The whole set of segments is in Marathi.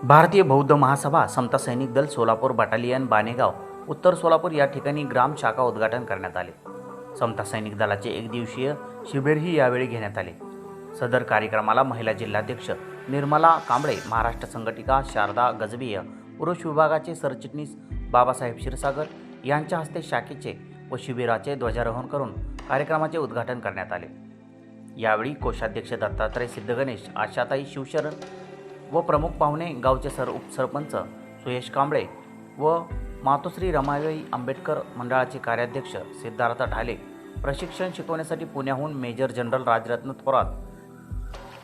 भारतीय बौद्ध महासभा समता सैनिक दल सोलापूर बटालियन बाणेगाव उत्तर सोलापूर या ठिकाणी ग्राम शाखा उद्घाटन करण्यात आले। समता सैनिक दलाचे एक दिवसीय शिबिरही यावेळी घेण्यात आले। सदर कार्यक्रमाला महिला जिल्हाध्यक्ष निर्मला कांबळे, महाराष्ट्र संघटिका शारदा गजबीय, पुरुष विभागाचे सरचिटणीस बाबासाहेब क्षीरसागर यांच्या हस्ते शाखेचे व शिबिराचे ध्वजारोहण करून कार्यक्रमाचे उद्घाटन करण्यात आले। यावेळी कोषाध्यक्ष दत्तात्रय सिद्धगणेश, आशाताई शिवशरण व प्रमुख पाहुणे गावचे उपसरपंच सुयश कांबळे व मातोश्री रमाबाई आंबेडकर मंडळाचे कार्याध्यक्ष सिद्धार्थ ढाले, प्रशिक्षण शिकवण्यासाठी पुण्याहून मेजर जनरल राजरत्न थोरात,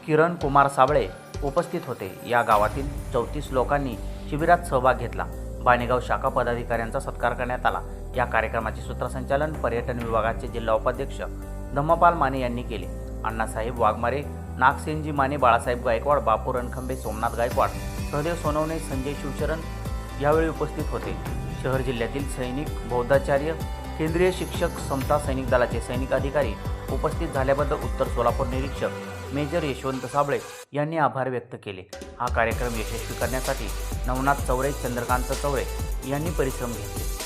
किरण कुमार साबळे उपस्थित होते। या गावातील 34 लोकांनी शिबिरात सहभाग घेतला। बाणेगाव शाखा पदाधिकाऱ्यांचा सत्कार करण्यात आला। या कार्यक्रमाचे सूत्रसंचालन पर्यटन विभागाचे जिल्हा उपाध्यक्ष धम्मपाल माने यांनी केले। अण्णासाहेब वाघमारे, नागसेनजी माने, बाळासाहेब गायकवाड, बापू रणखंबे, सोमनाथ गायकवाड, सहदेव सोनवणे, संजय शिवशरण यावेळी उपस्थित होते। शहर जिल्ह्यातील सैनिक, बौद्धाचार्य, केंद्रीय शिक्षक, समता सैनिक दलाचे सैनिक अधिकारी उपस्थित झाल्याबद्दल उत्तर सोलापूर निरीक्षक मेजर यशवंत साबळे यांनी आभार व्यक्त केले। हा कार्यक्रम यशस्वी करण्यासाठी नवनाथ चौरे, चंद्रकांत चौरे यांनी परिश्रम घेतले।